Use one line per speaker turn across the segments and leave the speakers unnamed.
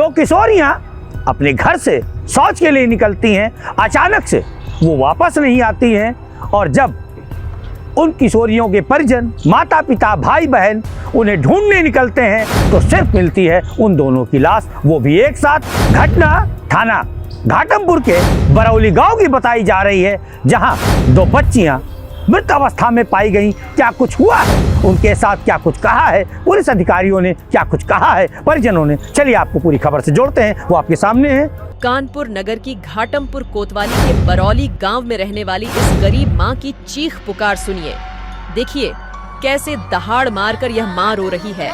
दो किशोरियां अपने घर से शौच के लिए निकलती हैं। अचानक से वो वापस नहीं आती हैं और जब उन किशोरियों के परिजन, माता पिता, भाई बहन उन्हें ढूंढने निकलते हैं तो सिर्फ मिलती है उन दोनों की लाश, वो भी एक साथ। घटना थाना घाटमपुर के बरौली गांव की बताई जा रही है, जहां दो बच्चियां मृत अवस्था में पाई गई। क्या कुछ हुआ है, उनके साथ क्या कुछ कहा है पुलिस अधिकारियों ने, क्या कुछ कहा है परिजनों ने, चलिए आपको पूरी खबर से जोड़ते हैं, वो आपके सामने है।
कानपुर नगर की घाटमपुर कोतवाली के बरौली गांव में रहने वाली इस गरीब मां की चीख पुकार सुनिए। देखिए कैसे दहाड़ मारकर यह मां रो रही है।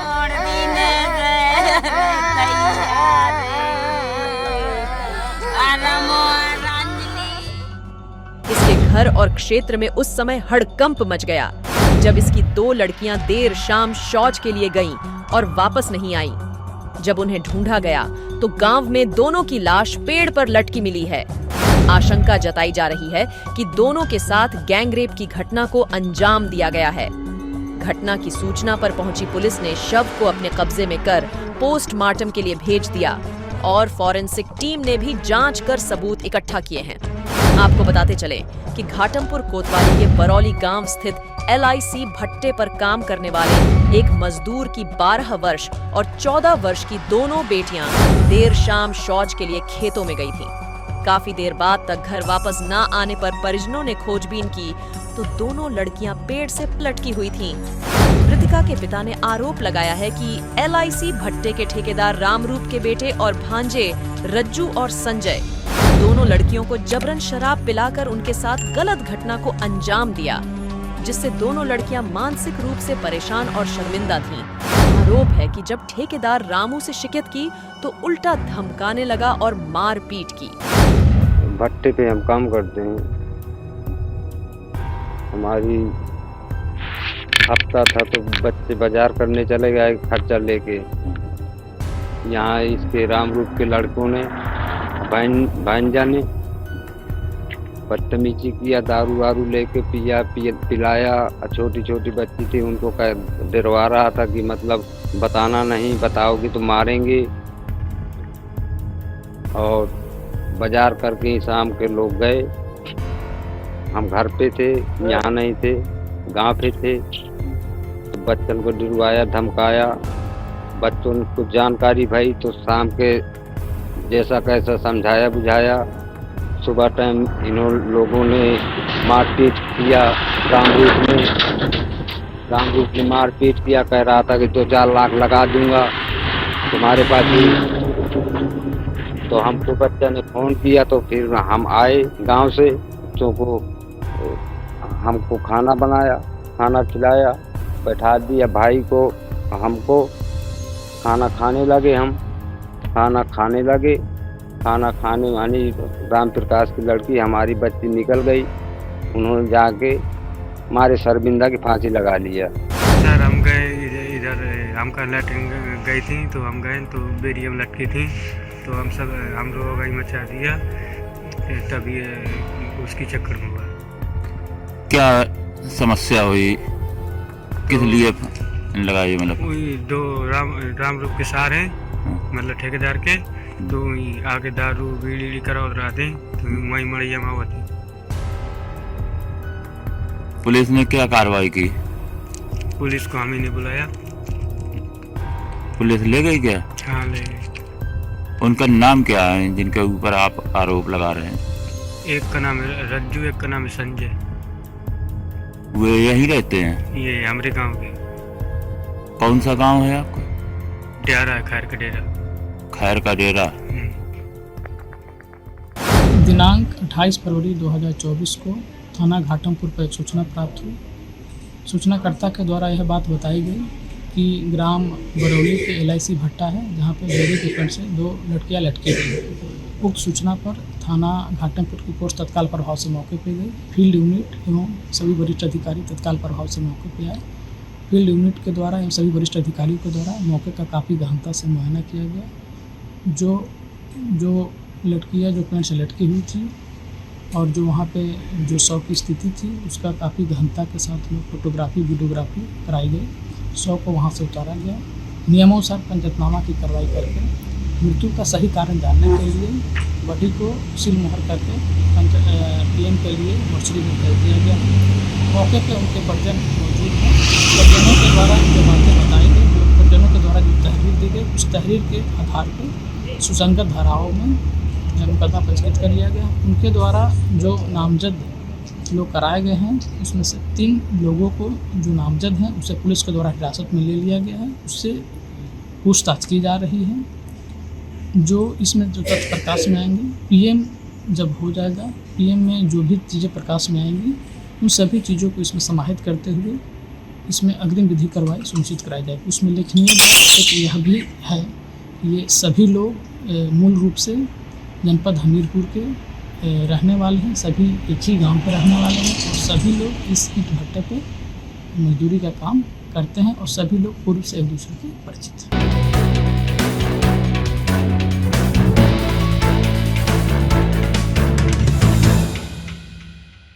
इसके घर और क्षेत्र में उस समय हड़कंप मच गया जब इसकी दो लड़कियां देर शाम शौच के लिए गईं और वापस नहीं आईं। जब उन्हें ढूंढा गया तो गांव में दोनों की लाश पेड़ पर लटकी मिली है। आशंका जताई जा रही है कि दोनों के साथ गैंगरेप की घटना को अंजाम दिया गया है। घटना की सूचना पर पहुंची पुलिस ने शव को अपने कब्जे में कर पोस्टमार्टम के लिए भेज दिया और फॉरेंसिक टीम ने भी जांच कर सबूत इकट्ठा किए हैं। आपको बताते चले कि घाटमपुर कोतवाली के बरौली गांव स्थित LIC भट्टे पर काम करने वाले एक मजदूर की 12 वर्ष और 14 वर्ष की दोनों बेटियां देर शाम शौच के लिए खेतों में गई थीं। काफी देर बाद तक घर वापस न आने पर परिजनों ने खोजबीन की तो दोनों लड़कियां पेड़ से लटकी हुई थीं। मृतका के पिता ने आरोप लगाया है कि LIC भट्टे के ठेकेदार रामरूप के बेटे और भांजे रज्जू और संजय दोनों लड़कियों को जबरन शराब पिलाकर उनके साथ गलत घटना को अंजाम दिया, जिससे दोनों लड़कियां मानसिक रूप से परेशान और शर्मिंदा थीं। आरोप है कि जब ठेकेदार रामू से शिकायत की तो उल्टा धमकाने लगा और मारपीट की।
भट्टे पे हम काम करते हैं, हमारी हफ्ता था तो बच्चे बाजार करने चले गए खर्चा लेके। यहाँ इसके रामरूप के लड़कों ने भांजा ने बदतमीजी किया, दारू वारू लेके पिलाया। छोटी छोटी बच्ची थी, उनको डरवा रहा था कि मतलब बताना नहीं, बताओगी तो मारेंगे। और बाजार करके शाम के लोग गए, हम घर पे थे, यहाँ नहीं थे, गांव पे थे। तो बच्चों को डरवाया, धमकाया। बच्चों को जानकारी भई तो शाम के जैसा कैसा समझाया बुझाया। सुबह टाइम इन्हों लोगों ने मारपीट किया। रामरूप ने मारपीट किया, कह रहा था कि 2-4 लाख लगा दूंगा तुम्हारे पास ही। तो हमको बच्चा ने फोन किया तो फिर हम आए गांव से, बच्चों को हमको खाना बनाया, खाना खिलाया, बैठा दिया भाई को, हमको खाना खाने लगे। हम खाना खाने वाली राम प्रकाश की लड़की हमारी बच्ची निकल गई। उन्होंने जाके हमारे सरबिंदा की फांसी लगा लिया।
सर हम गए इधर हमका लैट्रिन गई थी तो हम गए तो बेरियम लटकी थी तो हम लोगों का ही मचा दिया, तभी उसकी चक्कर में हुआ।
क्या समस्या हुई, किस लिए लगाई? मतलब
वही दो रामरूप के सार हैं, मतलब ठेकेदार के, तो आगे दारू बीड़ी करा रहा थे तो वही मड़ैया में हुआ थी।
पुलिस ने क्या कार्रवाई की?
पुलिस को हम ही नहीं बुलाया।
पुलिस ले गई क्या?
हाँ ले गई।
उनका नाम क्या है जिनके ऊपर आप आरोप लगा रहे हैं?
एक का नाम है रज्जू, एक का नाम है संजय।
वे यहीं रहते हैं?
ये हमारे गांव के।
कौन सा गांव है आपका?
डेरा है, खैर का डेरा।
खैर का डेरा।
दिनांक 28 फरवरी 2024 को थाना घाटमपुर पर एक सूचना प्राप्त हुई। सूचनाकर्ता के द्वारा यह बात बताई गई कि ग्राम बरौली के LIC भट्टा है, जहाँ पर बेरी के पेड़ से 2 लड़कियां लटकी थी। उक्त सूचना पर थाना घाटमपुर की पुलिस तत्काल प्रभाव से मौके पर गई। फील्ड यूनिट एवं सभी वरिष्ठ अधिकारी तत्काल प्रभाव से मौके पर आए। फील्ड यूनिट के द्वारा एवं सभी वरिष्ठ अधिकारियों के द्वारा मौके का काफ़ी गहनता से मुआयना किया गया। जो लड़कियां जो पेड़ से लटकी हुई थी और जो वहाँ पे जो शव की स्थिति थी उसका काफ़ी गहनता के साथ में फोटोग्राफी वीडियोग्राफी कराई गई। शव को वहाँ से उतारा गया। नियमानुसार पंचनामा की कार्रवाई करके मृत्यु का सही कारण जानने के लिए बॉडी को सील मोहर करके पीएम के लिए मोर्चरी में भेज दिया गया। मौके पे उनके परिजन मौजूद हैं। परिजनों के द्वारा जो बातें बताई गई, जो परिजनों के द्वारा जो तहरीर दी गई, उस तहरीर के आधार पर सुसंगत धाराओं में मुकदमा पंजीकृत कर लिया गया। उनके द्वारा जो नामजद लोग कराए गए हैं, उसमें से 3 लोगों को जो नामजद हैं उसे पुलिस के द्वारा हिरासत में ले लिया गया है। उससे पूछताछ की जा रही है। जो इसमें जो तथ्य प्रकाश में आएंगे, पीएम जब हो जाएगा, पीएम में जो भी चीज़ें प्रकाश में आएंगी, उन सभी चीज़ों को इसमें समाहित करते हुए इसमें अग्रिम विधि कार्रवाई सुनिश्चित कराई जाएगी। उसमें उल्लेखनीय बात एक यह भी है, ये सभी लोग मूल रूप से जनपद हमीरपुर के रहने वाले हैं, सभी एक ही गांव पे रहने वाले हैं और सभी लोग इस ईंट भट्टे पे मजदूरी का काम करते हैं और सभी लोग पूर्व से एक दूसरे के परिचित हैं।